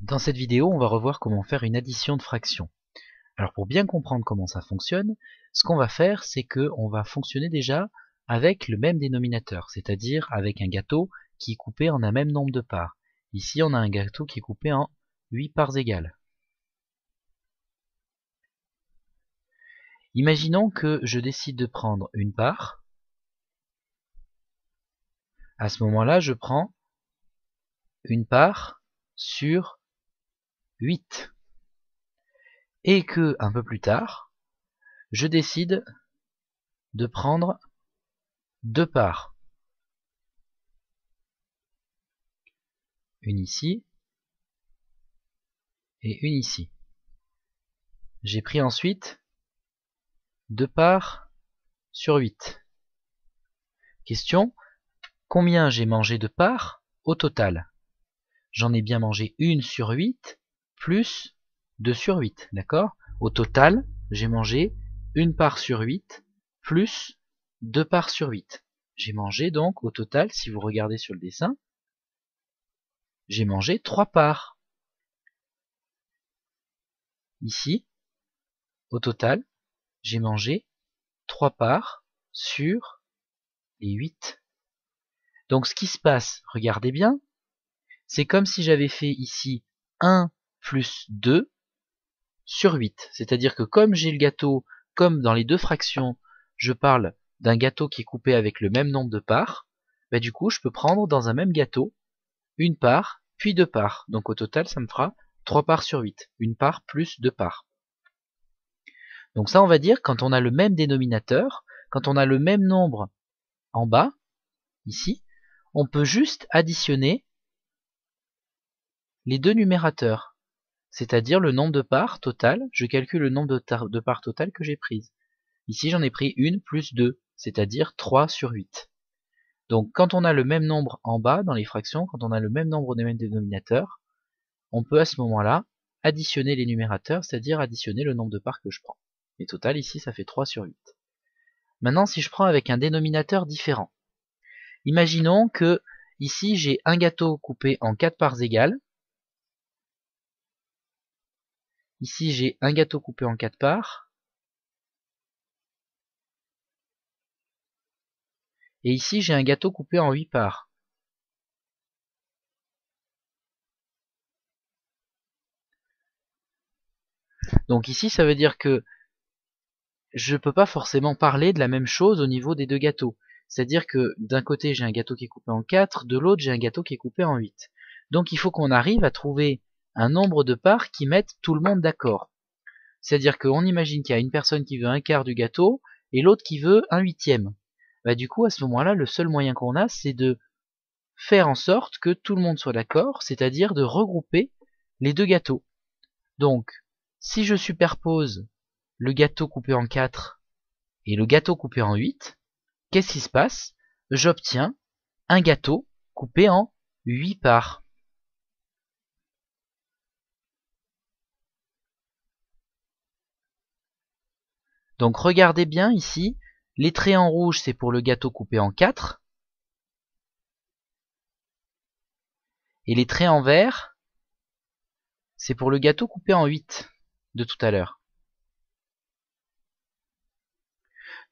Dans cette vidéo, on va revoir comment faire une addition de fractions. Alors pour bien comprendre comment ça fonctionne, ce qu'on va faire, c'est qu'on va fonctionner déjà avec le même dénominateur, c'est-à-dire avec un gâteau qui est coupé en un même nombre de parts. Ici, on a un gâteau qui est coupé en 8 parts égales. Imaginons que je décide de prendre une part. À ce moment-là, je prends une part sur 8. Et que, un peu plus tard, je décide de prendre 2 parts. Une ici et une ici. J'ai pris ensuite 2 parts sur 8. Question, combien j'ai mangé de parts au total? J'en ai bien mangé 1 sur 8 plus 2 sur 8, d'accord? Au total, j'ai mangé 1 part sur 8 plus 2 parts sur 8. J'ai mangé donc au total, si vous regardez sur le dessin, j'ai mangé 3 parts. Ici, au total, j'ai mangé 3 parts sur les 8. Donc ce qui se passe, regardez bien, c'est comme si j'avais fait ici 1 plus 2 sur 8. C'est-à-dire que comme j'ai le gâteau, comme dans les deux fractions, je parle d'un gâteau qui est coupé avec le même nombre de parts, bah du coup je peux prendre dans un même gâteau une part, puis 2 parts. Donc au total ça me fera 3 parts sur 8. Une part plus 2 parts. Donc ça on va dire quand on a le même dénominateur, quand on a le même nombre en bas, ici, on peut juste additionner les deux numérateurs, c'est-à-dire le nombre de parts total, je calcule le nombre de parts totales que j'ai prises. Ici j'en ai pris 1 plus 2, c'est-à-dire 3 sur 8. Donc quand on a le même nombre en bas dans les fractions, quand on a le même nombre des mêmes dénominateurs, on peut à ce moment-là additionner les numérateurs, c'est-à-dire additionner le nombre de parts que je prends. Et total ici ça fait 3 sur 8. Maintenant si je prends avec un dénominateur différent, imaginons que ici j'ai un gâteau coupé en 4 parts égales. Ici j'ai un gâteau coupé en 4 parts. Et ici j'ai un gâteau coupé en 8 parts. Donc ici ça veut dire que je ne peux pas forcément parler de la même chose au niveau des deux gâteaux. C'est-à-dire que d'un côté j'ai un gâteau qui est coupé en 4, de l'autre j'ai un gâteau qui est coupé en 8. Donc il faut qu'on arrive à trouver un nombre de parts qui mette tout le monde d'accord. C'est-à-dire qu'on imagine qu'il y a une personne qui veut un quart du gâteau et l'autre qui veut un huitième. Bah, du coup à ce moment-là le seul moyen qu'on a c'est de faire en sorte que tout le monde soit d'accord, c'est-à-dire de regrouper les deux gâteaux. Donc si je superpose le gâteau coupé en 4 et le gâteau coupé en 8, qu'est-ce qui se passe? J'obtiens un gâteau coupé en 8 parts. Donc regardez bien ici, les traits en rouge c'est pour le gâteau coupé en 4, et les traits en vert c'est pour le gâteau coupé en 8 de tout à l'heure.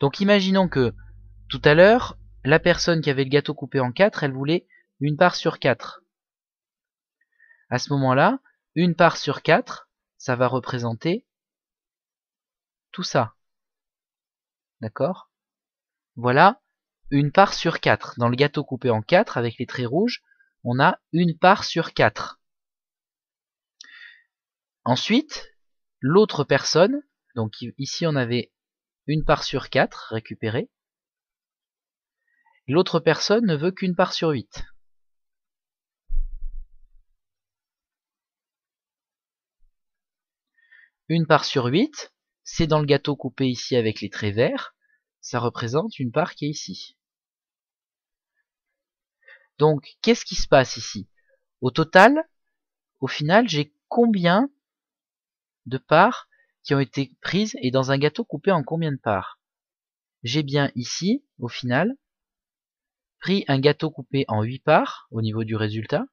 Donc imaginons que tout à l'heure, la personne qui avait le gâteau coupé en 4, elle voulait une part sur 4. À ce moment-là, une part sur 4, ça va représenter tout ça. D'accord? Voilà une part sur 4. Dans le gâteau coupé en 4, avec les traits rouges, on a une part sur 4. Ensuite, l'autre personne, donc ici on avait une part sur 4 récupérée. L'autre personne ne veut qu'une part sur 8. Une part sur 8, c'est dans le gâteau coupé ici avec les traits verts, ça représente une part qui est ici. Donc, qu'est-ce qui se passe ici? Au total, au final, j'ai combien de parts qui ont été prises et dans un gâteau coupé en combien de parts? J'ai bien ici, au final, pris un gâteau coupé en 8 parts au niveau du résultat.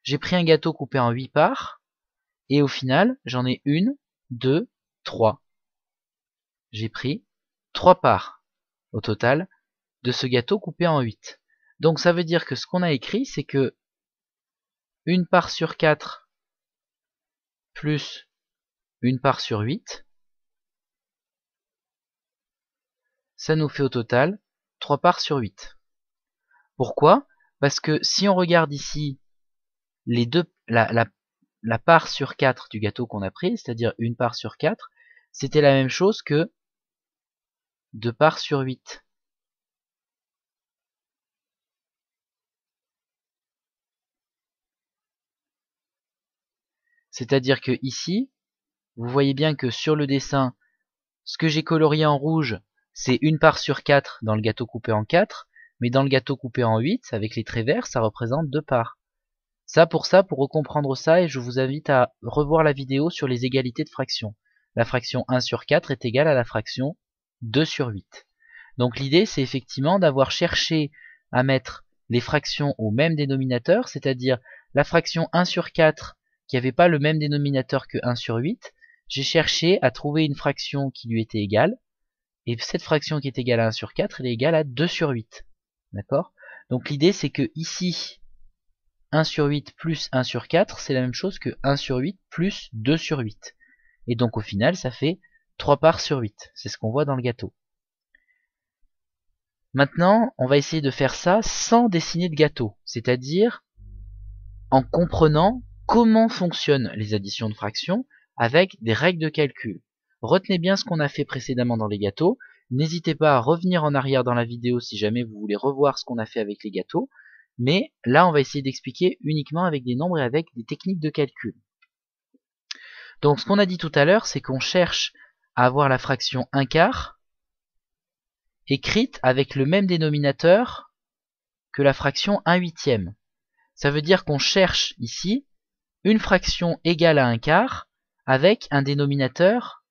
j'ai pris un gâteau coupé en 8 parts, et au final, j'en ai 1, 2, 3. J'ai pris 3 parts au total de ce gâteau coupé en 8. Donc ça veut dire que ce qu'on a écrit, c'est que 1 part sur 4 plus 1 part sur 8, ça nous fait au total 3 parts sur 8. Pourquoi? Parce que si on regarde ici la part sur 4 du gâteau qu'on a pris, c'est-à-dire 1 part sur 4, c'était la même chose que 2 parts sur 8. C'est-à-dire que ici, vous voyez bien que sur le dessin, ce que j'ai colorié en rouge, c'est 1 part sur 4 dans le gâteau coupé en 4, mais dans le gâteau coupé en 8, avec les traits verts, ça représente 2 parts. Pour recomprendre ça, et je vous invite à revoir la vidéo sur les égalités de fractions. La fraction 1 sur 4 est égale à la fraction 2 sur 8. Donc l'idée, c'est effectivement d'avoir cherché à mettre les fractions au même dénominateur, c'est-à-dire la fraction 1 sur 4 qui n'avait pas le même dénominateur que 1 sur 8, j'ai cherché à trouver une fraction qui lui était égale, et cette fraction qui est égale à 1 sur 4, elle est égale à 2 sur 8. D'accord? Donc l'idée, c'est que ici, 1 sur 8 plus 1 sur 4, c'est la même chose que 1 sur 8 plus 2 sur 8. Et donc au final, ça fait 3 parts sur 8. C'est ce qu'on voit dans le gâteau. Maintenant, on va essayer de faire ça sans dessiner de gâteau, c'est-à-dire en comprenant comment fonctionnent les additions de fractions avec des règles de calcul. Retenez bien ce qu'on a fait précédemment dans les gâteaux. N'hésitez pas à revenir en arrière dans la vidéo si jamais vous voulez revoir ce qu'on a fait avec les gâteaux. Mais là, on va essayer d'expliquer uniquement avec des nombres et avec des techniques de calcul. Donc, ce qu'on a dit tout à l'heure, c'est qu'on cherche à avoir la fraction 1 quart écrite avec le même dénominateur que la fraction 1 huitième. Ça veut dire qu'on cherche ici une fraction égale à 1 quart avec un dénominateur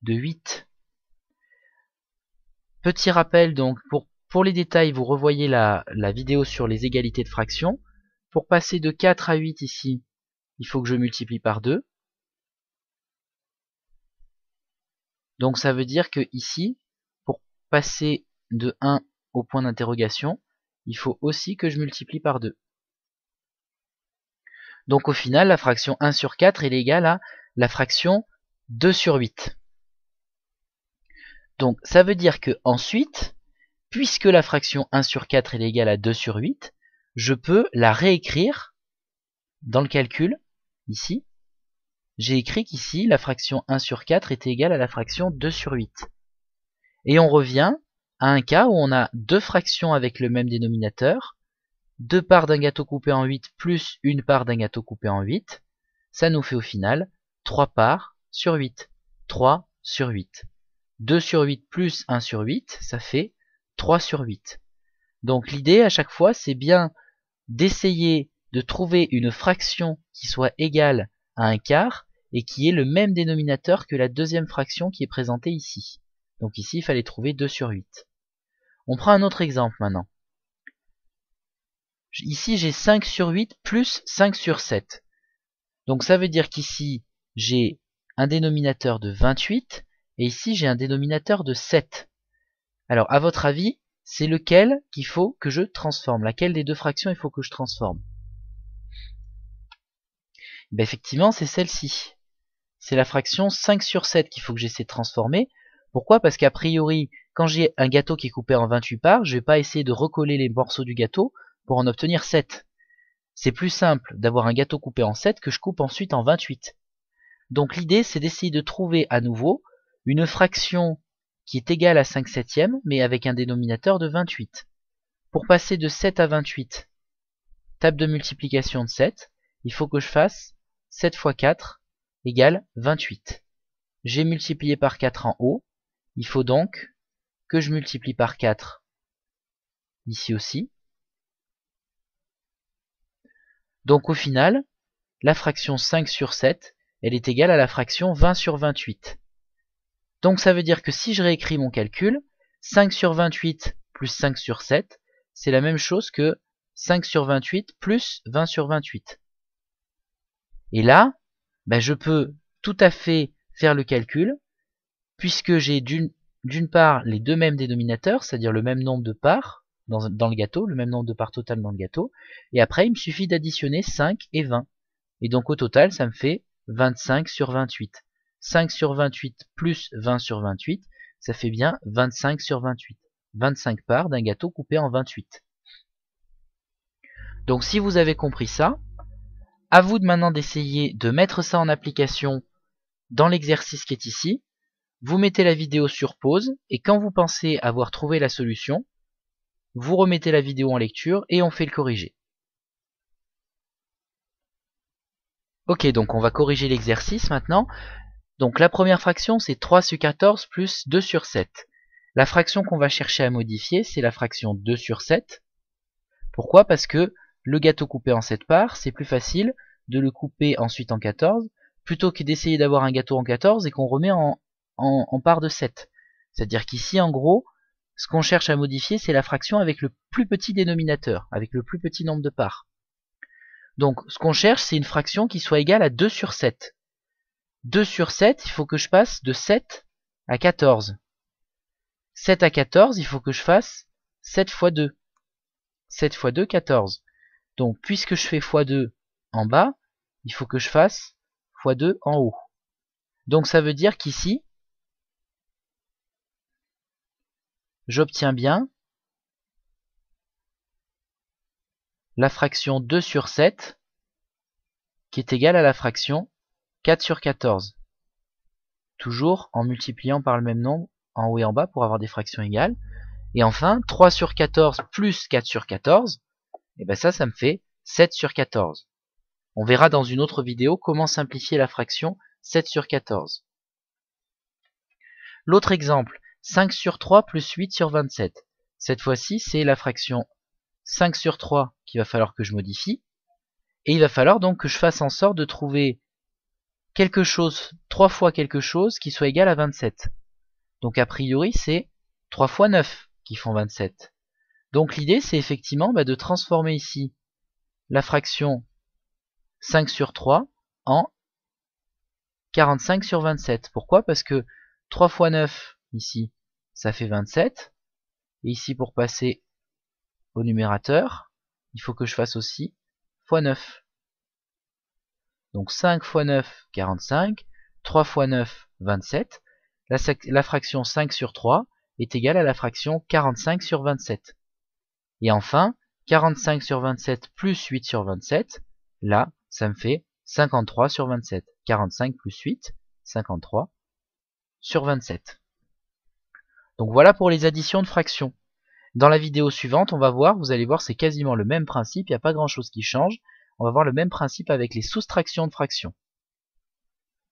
de 8. Petit rappel donc, pour les détails, vous revoyez la vidéo sur les égalités de fractions. Pour passer de 4 à 8 ici, il faut que je multiplie par 2. Donc ça veut dire que ici, pour passer de 1 au point d'interrogation, il faut aussi que je multiplie par 2. Donc au final, la fraction 1 sur 4 est égale à la fraction 2 sur 8. Donc ça veut dire que ensuite, puisque la fraction 1 sur 4 est égale à 2 sur 8, je peux la réécrire dans le calcul, ici. J'ai écrit qu'ici, la fraction 1 sur 4 était égale à la fraction 2 sur 8. Et on revient à un cas où on a deux fractions avec le même dénominateur, 2 parts d'un gâteau coupé en 8 plus 1 part d'un gâteau coupé en 8, ça nous fait au final 3 parts sur 8. 3 sur 8. 2 sur 8 plus 1 sur 8, ça fait 3 sur 8. Donc l'idée à chaque fois, c'est bien d'essayer de trouver une fraction qui soit égale à 1 quart et qui ait le même dénominateur que la deuxième fraction qui est présentée ici. Donc ici, il fallait trouver 2 sur 8. On prend un autre exemple maintenant. Ici, j'ai 5 sur 8 plus 5 sur 7. Donc ça veut dire qu'ici, j'ai un dénominateur de 28 et ici, j'ai un dénominateur de 7. Alors, à votre avis, c'est lequel qu'il faut que je transforme? Laquelle des deux fractions il faut que je transforme? Ben effectivement, c'est celle-ci. C'est la fraction 5 sur 7 qu'il faut que j'essaie de transformer. Pourquoi? Parce qu'a priori, quand j'ai un gâteau qui est coupé en 28 parts, je ne vais pas essayer de recoller les morceaux du gâteau pour en obtenir 7. C'est plus simple d'avoir un gâteau coupé en 7 que je coupe ensuite en 28. Donc l'idée, c'est d'essayer de trouver à nouveau une fraction qui est égale à 5 septièmes, mais avec un dénominateur de 28. Pour passer de 7 à 28, table de multiplication de 7, il faut que je fasse 7 fois 4 égale 28. J'ai multiplié par 4 en haut, il faut donc que je multiplie par 4 ici aussi. Donc au final, la fraction 5 sur 7, elle est égale à la fraction 20 sur 28. Donc ça veut dire que si je réécris mon calcul, 5 sur 28 plus 5 sur 7, c'est la même chose que 5 sur 28 plus 20 sur 28. Et là, je peux tout à fait faire le calcul, puisque j'ai d'une part les deux mêmes dénominateurs, c'est-à-dire le même nombre de parts dans le gâteau, le même nombre de parts totales dans le gâteau, et après il me suffit d'additionner 5 et 20. Et donc au total, ça me fait 25 sur 28. 5 sur 28 plus 20 sur 28, ça fait bien 25 sur 28. 25 parts d'un gâteau coupé en 28. Donc si vous avez compris ça, à vous de maintenant d'essayer de mettre ça en application dans l'exercice qui est ici. Vous mettez la vidéo sur pause et quand vous pensez avoir trouvé la solution, vous remettez la vidéo en lecture et on fait le corriger. Ok, donc on va corriger l'exercice maintenant. Donc la première fraction, c'est 3 sur 14 plus 2 sur 7. La fraction qu'on va chercher à modifier, c'est la fraction 2 sur 7. Pourquoi? Parce que le gâteau coupé en 7 parts, c'est plus facile de le couper ensuite en 14, plutôt que d'essayer d'avoir un gâteau en 14 et qu'on remet en parts de 7. C'est-à-dire qu'ici, en gros, ce qu'on cherche à modifier, c'est la fraction avec le plus petit dénominateur, avec le plus petit nombre de parts. Donc, ce qu'on cherche, c'est une fraction qui soit égale à 2 sur 7. 2 sur 7, il faut que je passe de 7 à 14. 7 à 14, il faut que je fasse 7 fois 2. 7 fois 2, 14. Donc, puisque je fais x2 en bas, il faut que je fasse x2 en haut. Donc, ça veut dire qu'ici, j'obtiens bien la fraction 2 sur 7 qui est égale à la fraction 4 sur 14. Toujours en multipliant par le même nombre en haut et en bas pour avoir des fractions égales. Et enfin, 3 sur 14 plus 4 sur 14, et ben ça me fait 7 sur 14. On verra dans une autre vidéo comment simplifier la fraction 7 sur 14. L'autre exemple, 5 sur 3 plus 8 sur 27. Cette fois-ci, c'est la fraction 5 sur 3 qu'il va falloir que je modifie. Et il va falloir donc que je fasse en sorte de trouver quelque chose, 3 fois quelque chose qui soit égal à 27. Donc a priori, c'est 3 fois 9 qui font 27. Donc l'idée, c'est effectivement de transformer ici la fraction 5 sur 3 en 45 sur 27. Pourquoi? Parce que 3 fois 9, ici, ça fait 27. Et ici, pour passer au numérateur, il faut que je fasse aussi fois 9. Donc 5 fois 9, 45. 3 fois 9, 27. La fraction 5 sur 3 est égale à la fraction 45 sur 27. Et enfin, 45 sur 27 plus 8 sur 27, là, ça me fait 53 sur 27. 45 plus 8, 53 sur 27. Donc voilà pour les additions de fractions. Dans la vidéo suivante, on va voir, vous allez voir, c'est quasiment le même principe, il n'y a pas grand chose qui change. On va voir le même principe avec les soustractions de fractions.